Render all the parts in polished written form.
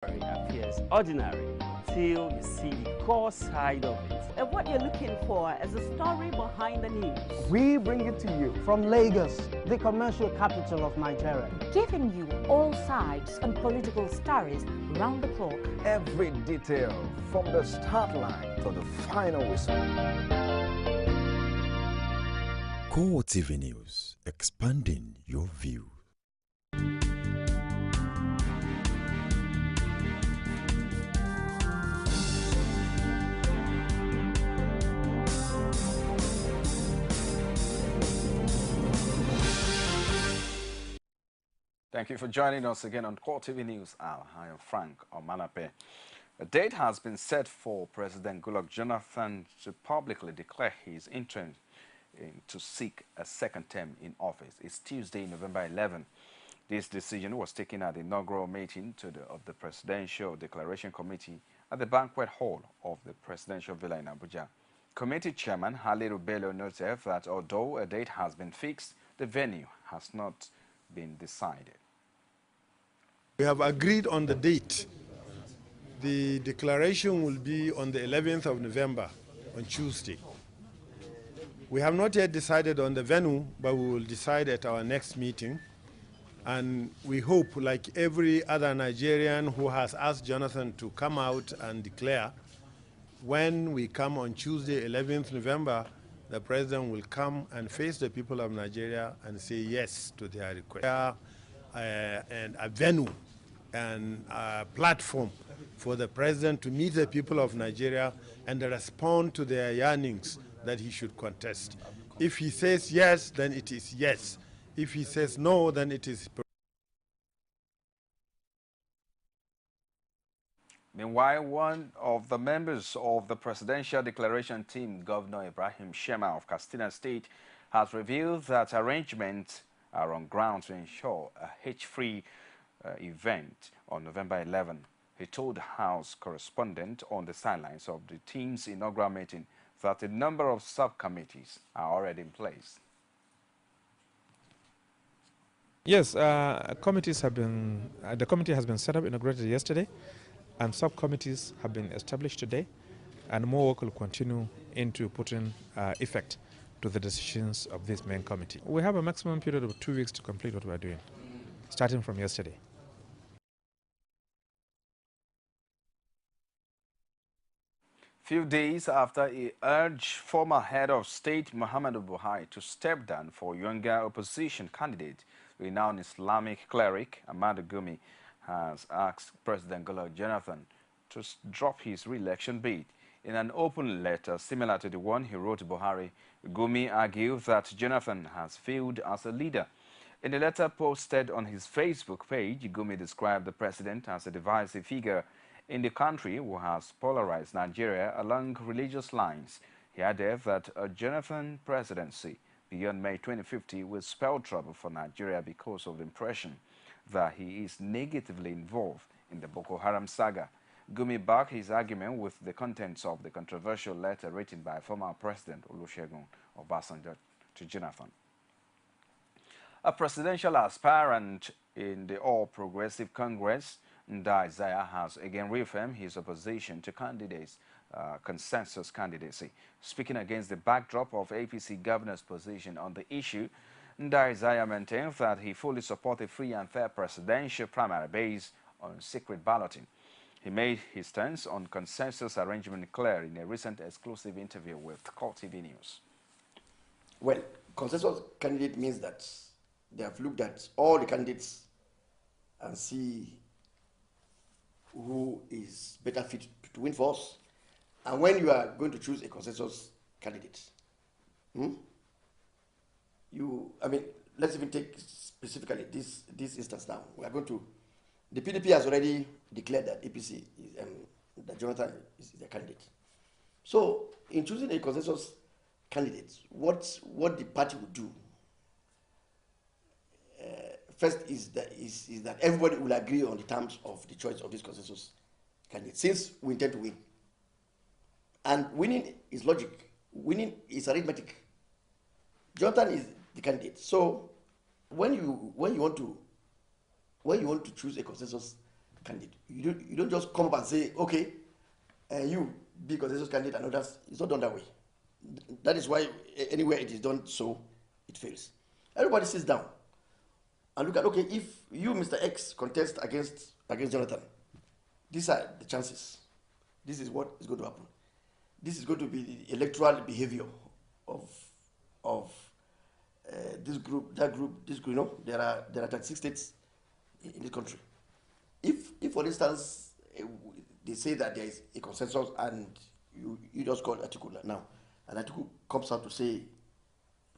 appears ordinary till you see the core side of it. And what you're looking for is the story behind the news. We bring it to you from Lagos, the commercial capital of Nigeria. Giving you all sides and political stories round the clock. Every detail from the start line to the final whistle. CoreTV News, expanding your view. Thank you for joining us again on CoreTV News. I am Frank Omanape. A date has been set for President Goodluck Jonathan to publicly declare his intent to seek a second term in office. It's Tuesday, November 11. This decision was taken at the inaugural meeting of the Presidential Declaration Committee at the banquet hall of the Presidential Villa in Abuja. Committee Chairman Haliru Bello noted that although a date has been fixed, the venue has not been decided. We have agreed on the date. The declaration will be on the 11th of November, on Tuesday. We have not yet decided on the venue, but we will decide at our next meeting. And we hope, like every other Nigerian who has asked Jonathan to come out and declare, when we come on Tuesday, 11th November, the president will come and face the people of Nigeria and say yes to their request. And a venue and a platform for the president to meet the people of Nigeria and respond to their yearnings that he should contest. If he says yes, then it is yes. If he says no, then it is. Meanwhile, one of the members of the Presidential Declaration team, Governor Ibrahim Shema of Katsina State, has revealed that arrangements are on ground to ensure a hitch-free event on November 11. He told the House correspondent on the sidelines of the team's inaugural meeting that a number of subcommittees are already in place. Yes, committees have been, the committee has been set up, inaugurated yesterday, and subcommittees have been established today, and more work will continue into putting effect to the decisions of this main committee. We have a maximum period of 2 weeks to complete what we are doing, starting from yesterday. Few days after he urged former head of state Muhammadu Buhari to step down for younger opposition candidate, renowned Islamic cleric Ahmadu Gumi has asked President Goodluck Jonathan to drop his re-election bid. In an open letter similar to the one he wrote to Buhari, Gumi argued that Jonathan has failed as a leader. In a letter posted on his Facebook page, Gumi described the president as a divisive figure in the country who has polarized Nigeria along religious lines. He added that a Jonathan presidency beyond May 2050 will spell trouble for Nigeria because of the impression that he is negatively involved in the Boko Haram saga. Gumi backed his argument with the contents of the controversial letter written by former President Olusegun Obasanjo to Jonathan. A presidential aspirant in the All Progressive Congress, Nda Isaiah, has again reaffirmed his opposition to candidates' consensus candidacy. Speaking against the backdrop of APC governor's position on the issue, Nda Isaiah maintains that he fully supports a free and fair presidential primary based on secret balloting. He made his stance on consensus arrangement clear in a recent exclusive interview with CoreTV News. Well, consensus candidate means that they have looked at all the candidates and see who is better fit to win for us. And when you are going to choose a consensus candidate, let's even take specifically this instance now. We are going to, the PDP has already declared that APC is, that Jonathan is their candidate. So in choosing a consensus candidate, what the party would do, first is that everybody will agree on the terms of the choice of this consensus candidate, since we intend to win. And winning is logic. Winning is arithmetic. Jonathan is the candidate. So when you want to choose a consensus candidate. You don't just come up and say, okay, you be consensus candidate and others. It's not done that way. That is why anywhere it is done so, it fails. Everybody sits down and look at, okay, if you, Mr. X, contest against Jonathan, these are the chances. This is what is going to happen. This is going to be the electoral behavior of this group, that group, this group. You know, there are 36 states in the country. If for instance, they say that there is a consensus and you just call Atiku now, and Atiku comes out to say,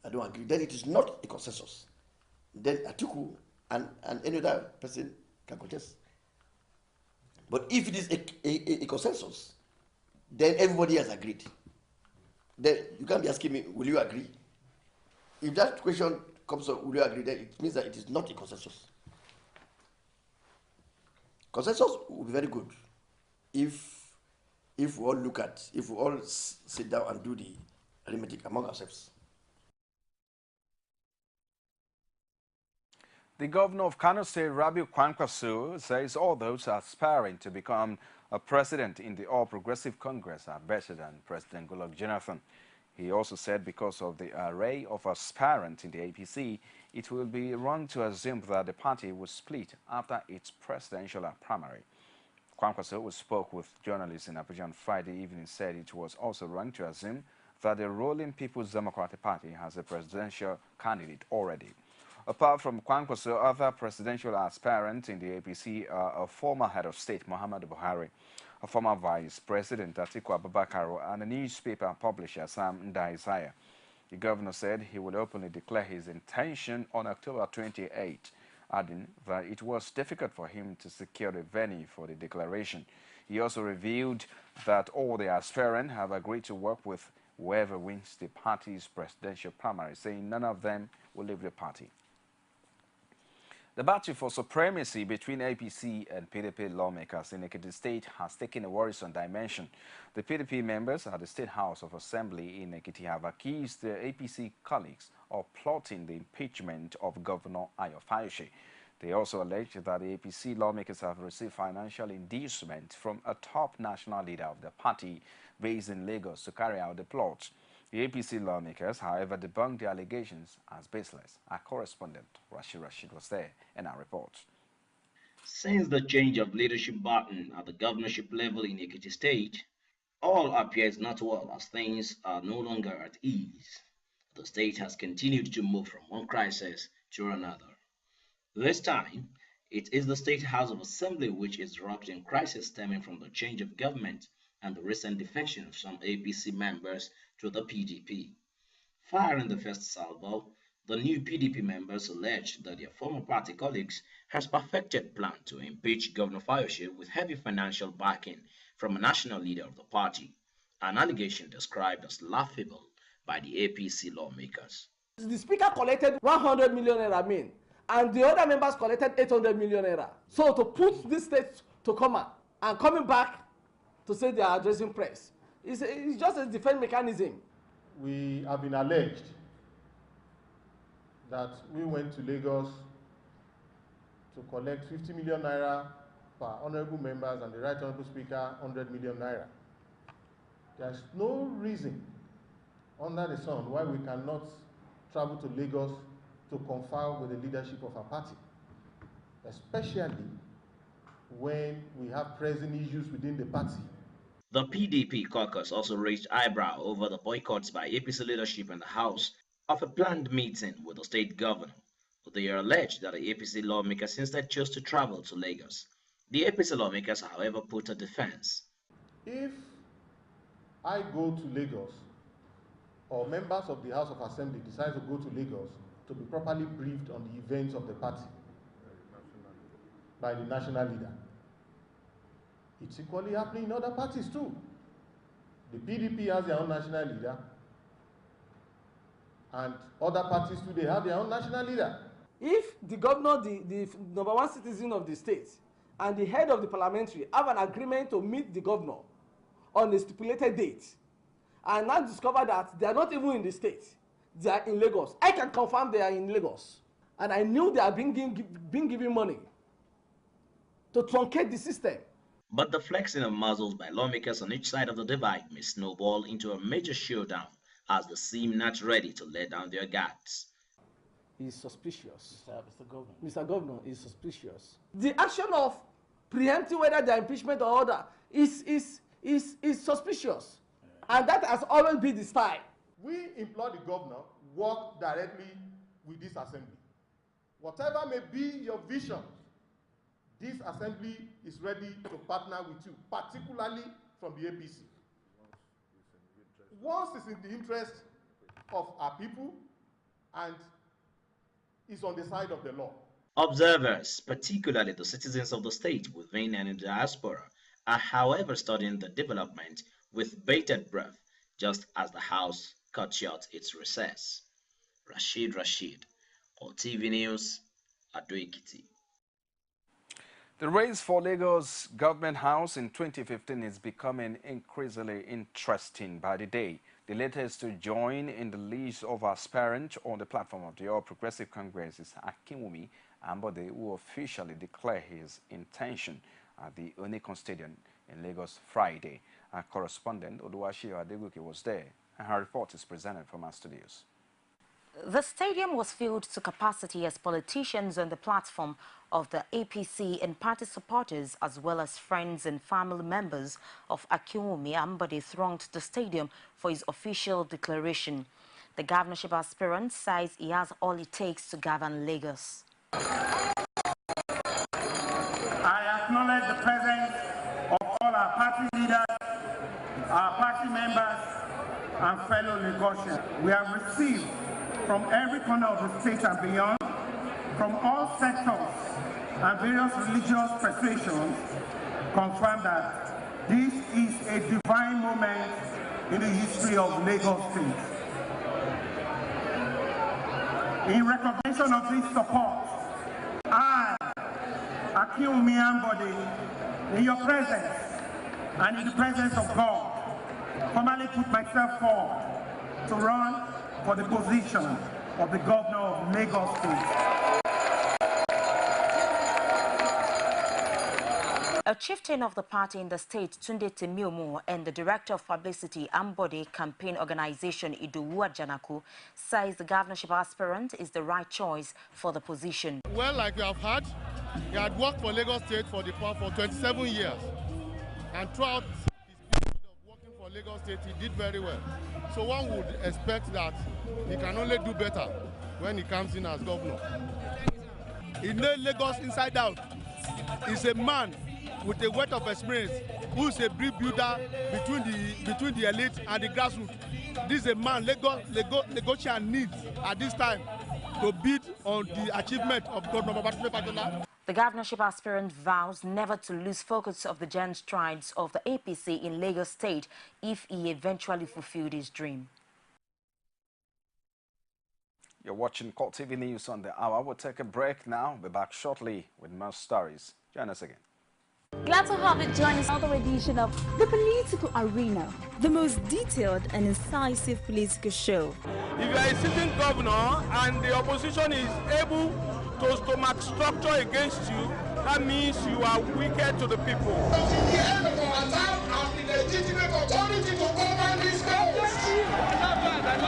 I don't agree, then it is not a consensus. Then Atiku and any other person can contest. But if it is a consensus, then everybody has agreed. Then you can't be asking me, will you agree? If that question comes up, will you agree, then it means that it is not a consensus. Consensus will be very good if we all if we all sit down and do the arithmetic among ourselves. The governor of Kano State, Rabiu Kwankwaso, says all those aspiring to become a president in the All Progressive Congress are better than President Goodluck Jonathan. He also said because of the array of aspirants in the APC, it will be wrong to assume that the party will split after its presidential primary. Kwankwaso, who spoke with journalists in Abuja on Friday evening, said it was also wrong to assume that the ruling People's Democratic Party has a presidential candidate already. Apart from Kwankwaso, other presidential aspirants in the APC are a former head of state, Muhammadu Buhari, a former vice president, Atiku Abubakar, and a newspaper publisher, Sam Ndaisaya. The governor said he would openly declare his intention on October 28, adding that it was difficult for him to secure a venue for the declaration. He also revealed that all the aspirants have agreed to work with whoever wins the party's presidential primary, saying none of them will leave the party. The battle for supremacy between APC and PDP lawmakers in Ekiti State has taken a worrisome dimension. The PDP members at the State House of Assembly in Ekiti have accused their APC colleagues of plotting the impeachment of Governor Ayo Fayose. They also allege that the APC lawmakers have received financial inducement from a top national leader of the party based in Lagos to carry out the plot. The APC lawmakers, however, debunked the allegations as baseless. Our correspondent, Rashid was there in our report. Since the change of leadership button at the governorship level in Ekiti State, all appears not well as things are no longer at ease. The state has continued to move from one crisis to another. This time, it is the State House of Assembly which is wrapped in crisis stemming from the change of government and the recent defection of some APC members to the PDP. Firing the first salvo, the new PDP members alleged that their former party colleagues has perfected plan to impeach Governor Fayose with heavy financial backing from a national leader of the party, an allegation described as laughable by the APC lawmakers. The speaker collected 100 million naira and the other members collected 800 million naira. So to put this state to coma and coming back to say they are addressing press, it's just a defense mechanism. We have been alleged that we went to Lagos to collect 50 million naira per honorable members and the right honorable speaker 100 million naira. There's no reason under the sun why we cannot travel to Lagos to confer with the leadership of our party, especially when we have pressing issues within the party. The PDP caucus also raised eyebrow over the boycotts by APC leadership in the House of a planned meeting with the state governor. They are alleged that the APC lawmakers instead chose to travel to Lagos. The APC lawmakers, however, put a defense. If I go to Lagos, or members of the House of Assembly decide to go to Lagos to be properly briefed on the events of the party by the national leader, it's equally happening in other parties too. The PDP has their own national leader, and other parties too, they have their own national leader. If the governor, the number one citizen of the state, and the head of the parliamentary have an agreement to meet the governor on a stipulated date, and now discover that they are not even in the state, they are in Lagos, I can confirm they are in Lagos, and I knew they are being given money to truncate the system. But the flexing of muscles by lawmakers on each side of the divide may snowball into a major showdown as they seem not ready to let down their guards. Is suspicious. Mr. Governor is suspicious. The action of preempting whether the impeachment or order is suspicious. And that has always been the style. We implore the governor, work directly with this assembly. Whatever may be your vision, this assembly is ready to partner with you, particularly from the APC. Once it's in the interest of our people and is on the side of the law. Observers, particularly the citizens of the state within and in the diaspora, are however studying the development with bated breath, just as the House cut short its recess. Rashid, CoreTV News, Ado-Ekiti. The race for Lagos Government House in 2015 is becoming increasingly interesting by the day. The latest to join in the list of aspirants on the platform of the All Progressive Congress is Akinwumi Ambode, who officially declared his intention at the Onikon Stadium in Lagos Friday. Our correspondent Oluwaseyi Adegoke was there, and her report is presented from our studios. The stadium was filled to capacity as politicians on the platform of the APC and party supporters, as well as friends and family members of Akinwumi Ambode, thronged the stadium for his official declaration. The governorship aspirant says he has all it takes to govern Lagos. I acknowledge the presence of all our party leaders, our party members, and fellow Lagosians. We have received from every corner of the state and beyond, from all sectors and various religious persuasions, confirm that this is a divine moment in the history of Lagos State. In recognition of this support, I, Akinwumi Ambode, in your presence and in the presence of God, formally put myself forward to run for the position of the governor of Lagos State. A chieftain of the party in the state, Tunde Temiomo, and the director of publicity, Ambode Campaign Organization, Idowu Ajanaku, says the governorship aspirant is the right choice for the position. Well, like you have heard, he had worked for Lagos State for 27 years. And throughout his period of working for Lagos State, he did very well. So one would expect that he can only do better when he comes in as governor. He knows Lagos inside out. He's a man with a wealth of experience who is a bridge builder between the elite and the grassroots. This is a man Lagosian needs at this time to bid on the achievement of Governor Babatunde Fashola. The governorship aspirant vows never to lose focus of the giant strides of the APC in Lagos State if he eventually fulfilled his dream. You're watching CoreTV News on the hour. We'll take a break now. We'll be back shortly with more stories. Join us again. Glad to have you join us another edition of The Political Arena, the most detailed and incisive political show. If you are a sitting governor and the opposition is able to stomach structure against you, that means you are wicked to the people.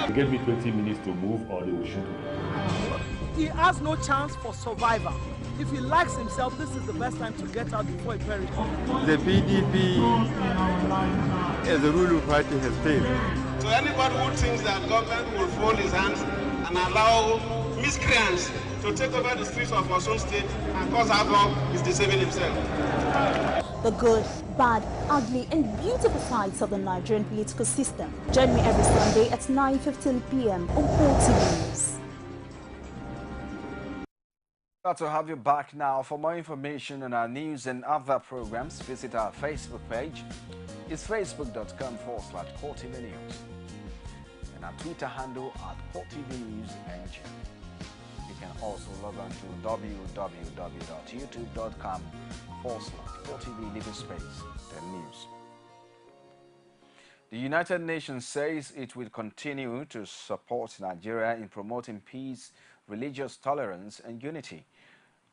They gave me 20 minutes to move or they will shoot me. He has no chance for survival. If he likes himself, this is the best time to get out before he perishes. The PDP as a ruling party has failed. So anybody who thinks that government will fold his hands and allow miscreants to take over the streets of our own state and cause havoc is deceiving himself. The good, bad, ugly and beautiful sides of the Nigerian political system. Join me every Sunday at 9:15 p.m. on CoreTV News. Glad to have you back now. For more information on our news and other programs, visit our Facebook page. It's facebook.com/CoreTV News. And our Twitter handle @CoreTV News NG. You can also log on to www.youtube.com/CoreTV News. The United Nations says it will continue to support Nigeria in promoting peace, religious tolerance and unity.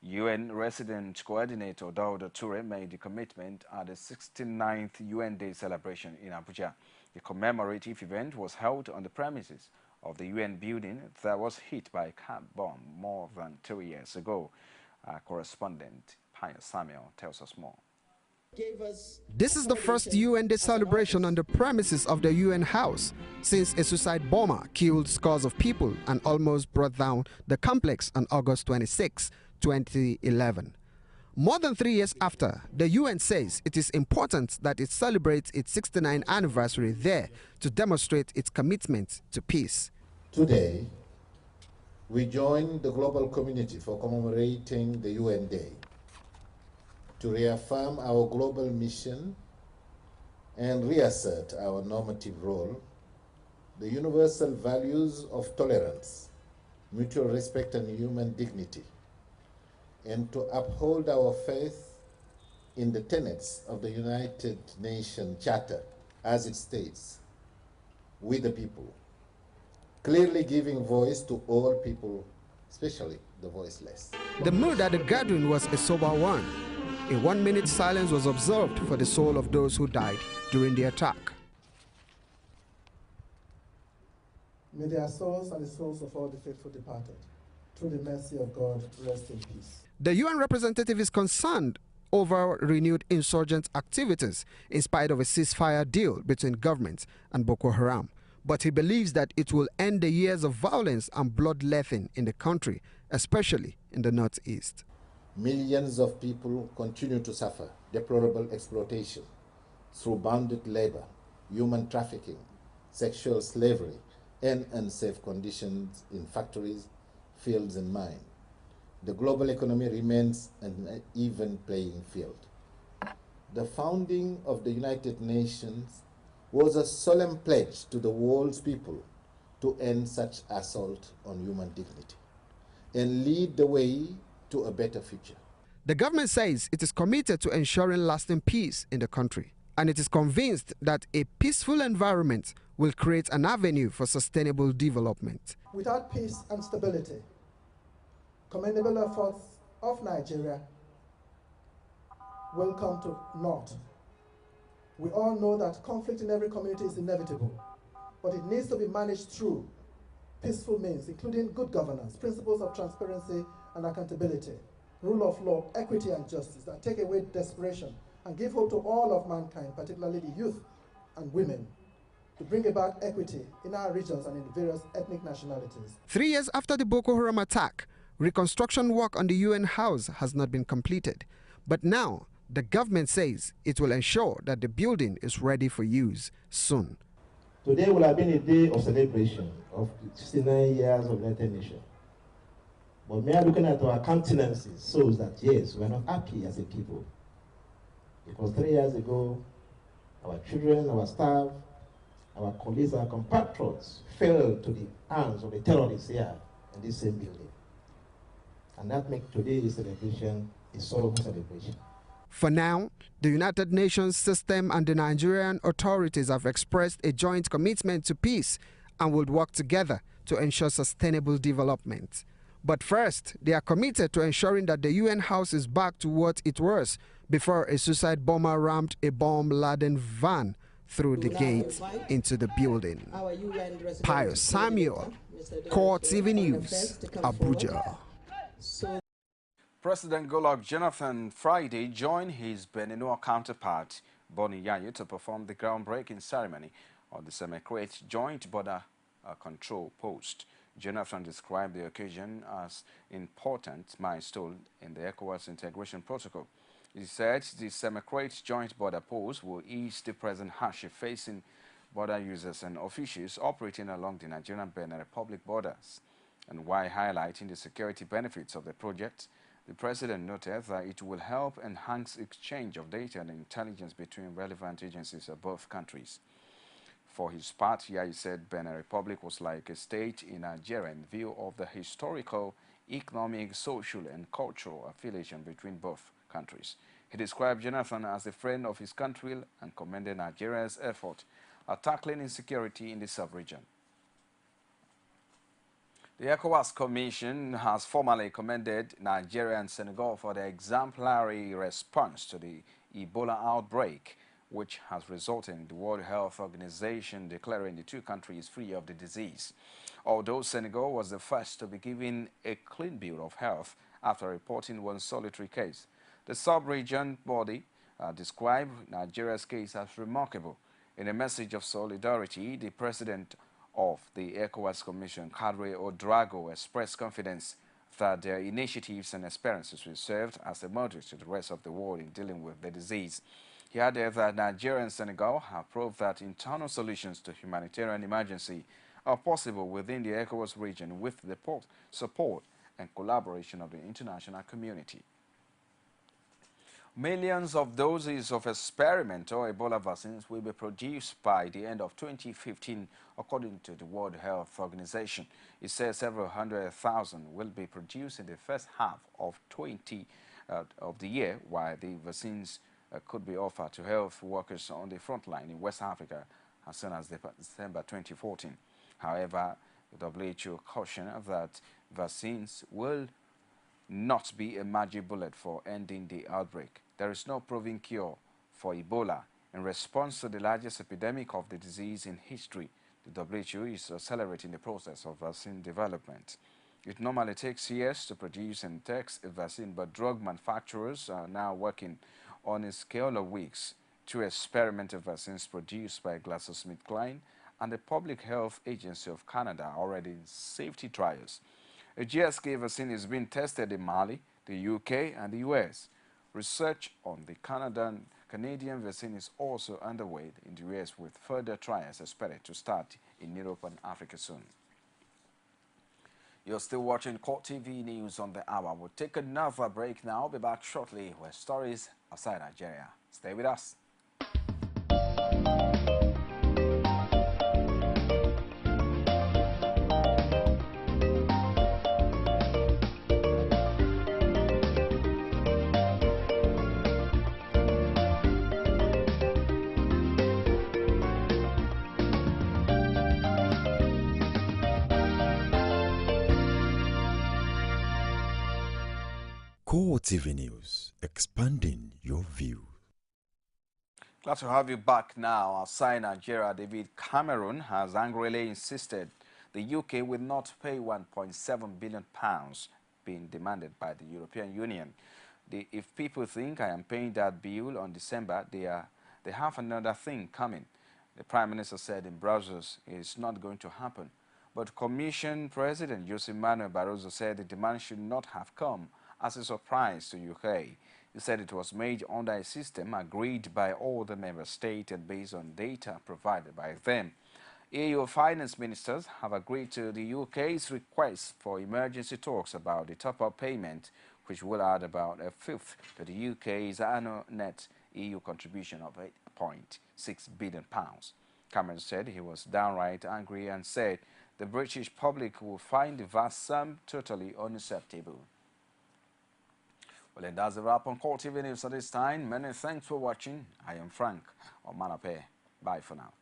UN Resident Coordinator Dauda Toure made the commitment at the 69th UN Day celebration in Abuja. The commemorative event was held on the premises of the UN building that was hit by a car bomb more than 3 years ago. Our correspondent Pius Samuel tells us more. This is the first UN Day celebration on the premises of the UN House since a suicide bomber killed scores of people and almost brought down the complex on August 26, 2011. More than 3 years after, the UN says it is important that it celebrates its 69th anniversary there to demonstrate its commitment to peace. Today, we join the global community for commemorating the UN Day to reaffirm our global mission and reassert our normative role, the universal values of tolerance, mutual respect and human dignity, and to uphold our faith in the tenets of the United Nations Charter as it states, "We the people," clearly giving voice to all people, especially the voiceless. The mood at the gathering was a sober one. A 1-minute silence was observed for the soul of those who died during the attack. May their souls and the souls of all the faithful departed, through the mercy of God, rest in peace. The UN representative is concerned over renewed insurgent activities in spite of a ceasefire deal between government and Boko Haram. But he believes that it will end the years of violence and bloodletting in the country, especially in the northeast. Millions of people continue to suffer deplorable exploitation through bonded labor, human trafficking, sexual slavery, and unsafe conditions in factories, fields, and mines. The global economy remains an even playing field. The founding of the United Nations was a solemn pledge to the world's people to end such assault on human dignity and lead the way to a better future. The government says it is committed to ensuring lasting peace in the country, and it is convinced that a peaceful environment will create an avenue for sustainable development. Without peace and stability, commendable efforts of Nigeria will come to naught. We all know that conflict in every community is inevitable, but it needs to be managed through peaceful means, including good governance, principles of transparency and accountability, rule of law, equity and justice that take away desperation and give hope to all of mankind, particularly the youth and women, to bring about equity in our regions and in various ethnic nationalities. 3 years after the Boko Haram attack, reconstruction work on the UN House has not been completed. But now, the government says it will ensure that the building is ready for use soon. Today will have been a day of celebration of 69 years of United Nations. But mere looking at our countenances shows that yes, we're not happy as a people. Because 3 years ago, our children, our staff, our colleagues, our compatriots fell to the hands of the terrorists here in this same building. And that makes today's celebration a sorrowful celebration. For now, the United Nations system and the Nigerian authorities have expressed a joint commitment to peace and will work together to ensure sustainable development. But first, they are committed to ensuring that the UN House is back to what it was before a suicide bomber rammed a bomb-laden van through the gate into the building. Pius Samuel, CoreTV News, Abuja. President Goodluck Jonathan Friday joined his Beninois counterpart, Boni Yayi, to perform the groundbreaking ceremony on the semi-crate joint border control post. Jonathan described the occasion as important milestone in the ECOWAS integration protocol. He said the semi-crate joint border post will ease the present hardship facing border users and officials operating along the Nigerian-Benin Republic borders. And while highlighting the security benefits of the project, the president noted that it will help enhance exchange of data and intelligence between relevant agencies of both countries. For his part, Yayi said Benin Republic was like a state in Nigeria in view of the historical, economic, social and cultural affiliation between both countries. He described Jonathan as a friend of his country and commended Nigeria's effort at tackling insecurity in the sub-region. The ECOWAS Commission has formally commended Nigeria and Senegal for their exemplary response to the Ebola outbreak, which has resulted in the World Health Organization declaring the two countries free of the disease. Although Senegal was the first to be given a clean bill of health after reporting one solitary case, the sub-region body described Nigeria's case as remarkable. In a message of solidarity, the president of the ECOWAS Commission, Kadri Odrago, expressed confidence that their initiatives and experiences will serve as a model to the rest of the world in dealing with the disease. He added that Nigeria and Senegal have proved that internal solutions to humanitarian emergency are possible within the ECOWAS region with the support and collaboration of the international community. Millions of doses of experimental Ebola vaccines will be produced by the end of 2015, according to the World Health Organization. It says several 100,000 will be produced in the first half of the year, while the vaccines could be offered to health workers on the front line in West Africa as soon as December 2014. However, the WHO cautioned that vaccines will not be a magic bullet for ending the outbreak. There is no proven cure for Ebola. In response to the largest epidemic of the disease in history, the WHO is accelerating the process of vaccine development. It normally takes years to produce and test a vaccine, but drug manufacturers are now working on a scale of weeks. Two experimental vaccines produced by GlaxoSmithKline and the Public Health Agency of Canada are already in safety trials. A GSK vaccine is being tested in Mali, the UK, and the US. Research on the Canadian vaccine is also underway in the US, with further trials expected to start in Europe and Africa soon. You're still watching CoreTV News on the Hour. We'll take another break now. I'll be back shortly with stories outside Nigeria. Stay with us. CoreTV News, expanding your view. Glad to have you back now. Outside Nigeria, David Cameron has angrily insisted the UK will not pay £1.7 billion being demanded by the European Union. If people think I am paying that bill on December, they have another thing coming. The Prime Minister said in Brussels it's not going to happen. But Commission President Jose Manuel Barroso said the demand should not have come as a surprise to UK. He said it was made under a system agreed by all the member states and based on data provided by them. EU finance ministers have agreed to the UK's request for emergency talks about the top-up payment, which will add about a fifth to the UK's annual net EU contribution of £8.6 billion. Cameron said he was downright angry and said the British public will find the vast sum totally unacceptable. Well, and that's a wrap on CoreTV News at this time. Many thanks for watching. I am Frank Omanape. Bye for now.